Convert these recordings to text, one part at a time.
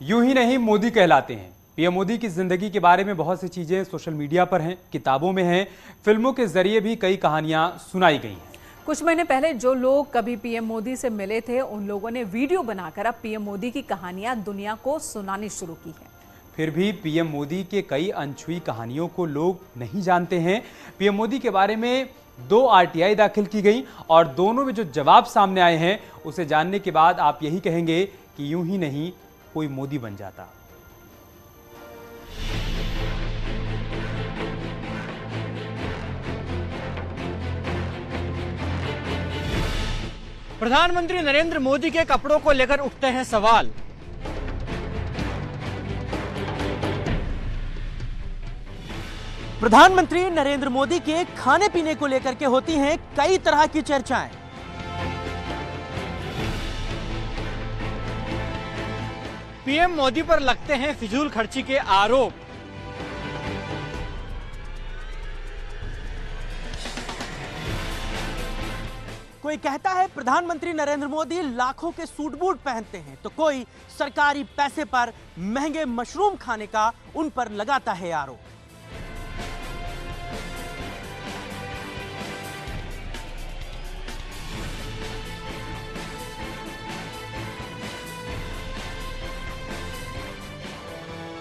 यूं ही नहीं मोदी कहलाते हैं। पीएम मोदी की जिंदगी के बारे में बहुत सी चीजें सोशल मीडिया पर हैं, किताबों में हैं, फिल्मों के जरिए भी कई कहानियां सुनाई गई हैं। कुछ महीने पहले जो लोग कभी पीएम मोदी से मिले थे, उन लोगों ने वीडियो बनाकर अब पीएम मोदी की कहानियां दुनिया को सुनानी शुरू की है। फिर भी पीएम मोदी के कई अनछुई कहानियों को लोग नहीं जानते हैं। पीएम मोदी के बारे में 2 आरटीआई दाखिल की गई और दोनों में जो जवाब सामने आए हैं उसे जानने के बाद आप यही कहेंगे कि यूं ही नहीं कोई मोदी बन जाता। प्रधानमंत्री नरेंद्र मोदी के कपड़ों को लेकर उठते हैं सवाल। प्रधानमंत्री नरेंद्र मोदी के खाने पीने को लेकर के होती हैं कई तरह की चर्चाएं। पीएम मोदी पर लगते हैं फिजूल खर्ची के आरोप। कोई कहता है प्रधानमंत्री नरेंद्र मोदी लाखों के सूट बूट पहनते हैं, तो कोई सरकारी पैसे पर महंगे मशरूम खाने का उन पर लगाता है आरोप।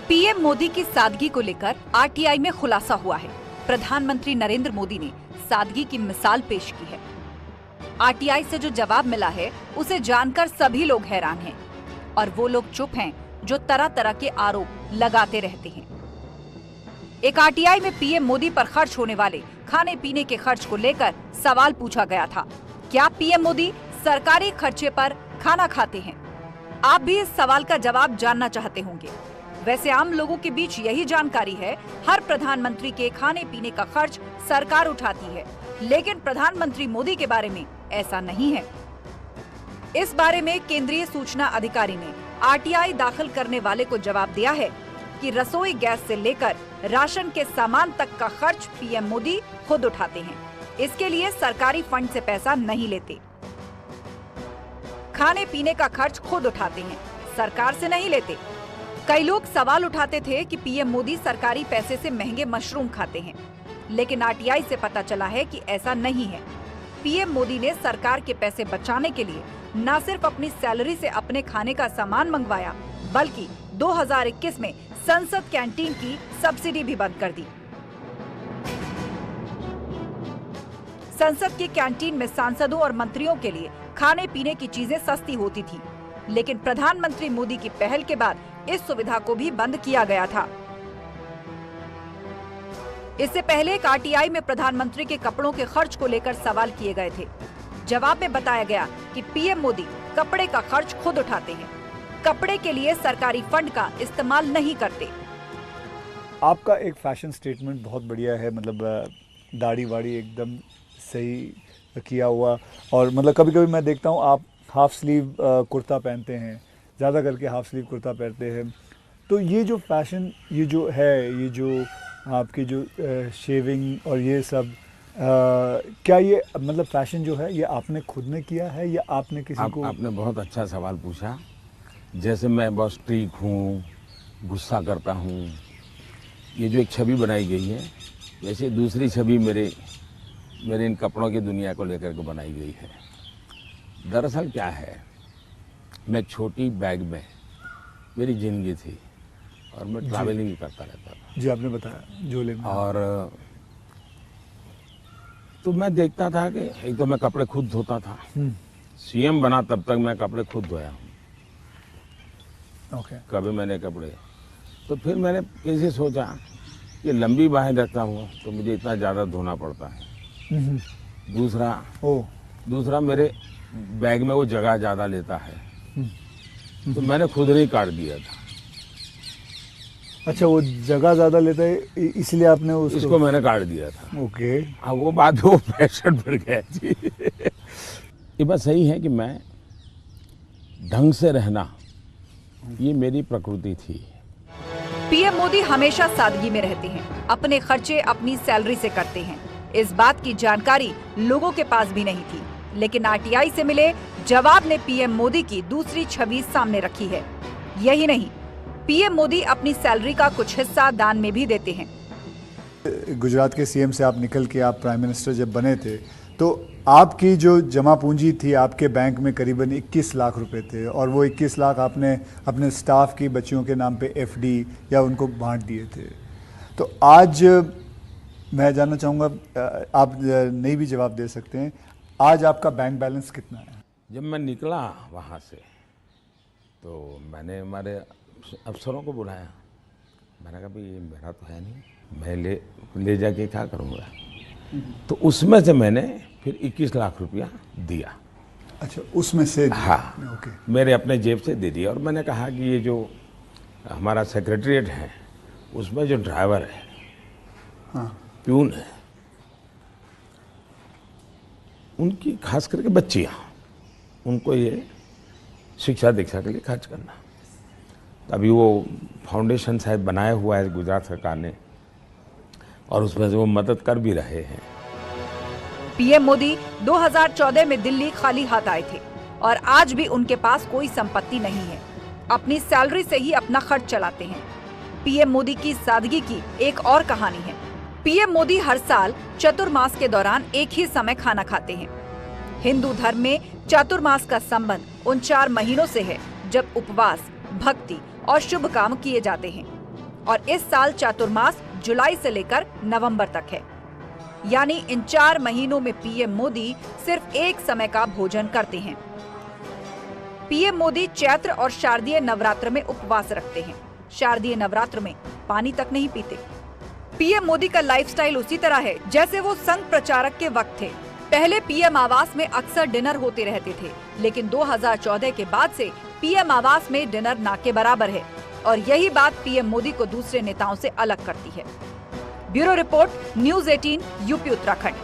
पीएम मोदी की सादगी को लेकर आरटीआई में खुलासा हुआ है। प्रधानमंत्री नरेंद्र मोदी ने सादगी की मिसाल पेश की है। आरटीआई से जो जवाब मिला है उसे जानकर सभी लोग हैरान हैं और वो लोग चुप हैं जो तरह तरह के आरोप लगाते रहते हैं। एक आरटीआई में पीएम मोदी पर खर्च होने वाले खाने पीने के खर्च को लेकर सवाल पूछा गया था। क्या पीएम मोदी सरकारी खर्चे पर खाना खाते हैं? आप भी इस सवाल का जवाब जानना चाहते होंगे। वैसे आम लोगों के बीच यही जानकारी है, हर प्रधानमंत्री के खाने पीने का खर्च सरकार उठाती है, लेकिन प्रधानमंत्री मोदी के बारे में ऐसा नहीं है। इस बारे में केंद्रीय सूचना अधिकारी ने आरटीआई दाखिल करने वाले को जवाब दिया है कि रसोई गैस से लेकर राशन के सामान तक का खर्च पीएम मोदी खुद उठाते हैं। इसके लिए सरकारी फंड से पैसा नहीं लेते। खाने पीने का खर्च खुद उठाते हैं, सरकार से नहीं लेते। कई लोग सवाल उठाते थे कि पीएम मोदी सरकारी पैसे से महंगे मशरूम खाते हैं, लेकिन आरटीआई से पता चला है कि ऐसा नहीं है। पीएम मोदी ने सरकार के पैसे बचाने के लिए न सिर्फ अपनी सैलरी से अपने खाने का सामान मंगवाया, बल्कि 2021 में संसद कैंटीन की सब्सिडी भी बंद कर दी। संसद की कैंटीन में सांसदों और मंत्रियों के लिए खाने पीने की चीजें सस्ती होती थी, लेकिन प्रधानमंत्री मोदी की पहल के बाद इस सुविधा को भी बंद किया गया था। इससे पहले एक आरटीआई में प्रधानमंत्री के कपड़ों के खर्च को लेकर सवाल किए गए थे। जवाब में बताया गया कि पीएम मोदी कपड़े का खर्च खुद उठाते हैं, कपड़े के लिए सरकारी फंड का इस्तेमाल नहीं करते। आपका एक फैशन स्टेटमेंट बहुत बढ़िया है, मतलब दाढ़ी वाड़ी एकदम सही किया हुआ, और मतलब कभी कभी मैं देखता हूँ आप हाफ स्लीव कुर्ता पहनते हैं, ज़्यादा करके हाफ स्लीव कुर्ता पहनते हैं। तो ये जो फैशन, ये जो है, ये जो आपकी जो शेविंग और ये सब, क्या ये मतलब फैशन जो है ये आपने खुद ने किया है या आपने किसी को? आपने बहुत अच्छा सवाल पूछा। जैसे मैं बहुत स्ट्रीक हूँ, गुस्सा करता हूँ, ये जो एक छवि बनाई गई है, वैसे दूसरी छवि मेरे इन कपड़ों की दुनिया को लेकर के बनाई गई है। दरअसल क्या है, मैं छोटी बैग में मेरी ज़िंदगी थी और मैं ट्रैवलिंग करता रहता था। जी, आपने बताया झोले में। और तो मैं देखता था कि एक तो मैं कपड़े खुद धोता था। सीएम बना तब तक मैं कपड़े खुद धोया हूँ। कभी मैंने कपड़े, तो फिर मैंने कैसे सोचा कि लंबी बाहें रखता हूँ तो मुझे इतना ज़्यादा धोना पड़ता है। दूसरा मेरे बैग में वो जगह ज़्यादा लेता है, तो मैंने खुद ही काट दिया था। अच्छा, वो जगह ज़्यादा लेता है इसलिए आपने इसको मैंने काट दिया था। ओके। हाँ, वो बात वो फैशन बढ़ गया जी। ये बात सही है कि मैं ढंग से रहना, ये मेरी प्रकृति थी। पीएम मोदी हमेशा सादगी में रहते हैं, अपने खर्चे अपनी सैलरी से करते हैं। इस बात की जानकारी लोगों के पास भी नहीं थी, लेकिन आरटीआई से मिले जवाब ने पीएम मोदी की दूसरी छवि सामने रखी है। यही नहीं, पीएम मोदी अपनी सैलरी का कुछ हिस्सा दान में भी देते हैं। गुजरात के सीएम से आप निकल के आप प्राइम मिनिस्टर जब बने थे तो आपकी जो जमा पूंजी थी आपके बैंक में करीबन 21 लाख रुपए थे, और वो 21 लाख आपने अपने स्टाफ की बच्चियों के नाम पे एफडी या उनको बांट दिए थे। तो आज मैं जानना चाहूँगा, आप नहीं भी जवाब दे सकते हैं, आज आपका बैंक बैलेंस कितना है? जब मैं निकला वहाँ से तो मैंने हमारे अफसरों को बुलाया। मैंने कहा भाई ये मेरा तो है नहीं, मैं ले जाके क्या करूँगा। तो उसमें से मैंने फिर 21 लाख रुपया दिया। अच्छा, उसमें से दिया? हाँ, ओके। मेरे अपने जेब से दे दिया। और मैंने कहा कि ये जो हमारा सेक्रेटरीट है उसमें जो ड्राइवर है, हाँ, प्यून है, उनकी खास करके बच्चियाँ, उनको ये शिक्षा दीक्षा के लिए खर्च करना। अभी वो फाउंडेशन शायद बनाया हुआ है गुजरात सरकार ने, और उसमें से वो मदद कर भी रहे हैं। पीएम मोदी 2014 में दिल्ली खाली हाथ आए थे और आज भी उनके पास कोई संपत्ति नहीं है। अपनी सैलरी से ही अपना खर्च चलाते हैं। पीएम मोदी की सादगी की एक और कहानी है। पीएम मोदी हर साल चतुर्मास के दौरान एक ही समय खाना खाते हैं। हिंदू धर्म में चातुर्मास का संबंध उन 4 महीनों से है जब उपवास, भक्ति और शुभ काम किए जाते हैं। और इस साल चातुर्मास जुलाई से लेकर नवंबर तक है, यानी इन 4 महीनों में पीएम मोदी सिर्फ एक समय का भोजन करते हैं। पीएम मोदी चैत्र और शारदीय नवरात्र में उपवास रखते हैं। शारदीय नवरात्र में पानी तक नहीं पीते। पीएम मोदी का लाइफस्टाइल उसी तरह है जैसे वो संघ प्रचारक के वक्त थे। पहले पीएम आवास में अक्सर डिनर होते रहते थे, लेकिन 2014 के बाद से पीएम आवास में डिनर ना के बराबर है, और यही बात पीएम मोदी को दूसरे नेताओं से अलग करती है। Bureau report, news 18, UP Uttarakhand.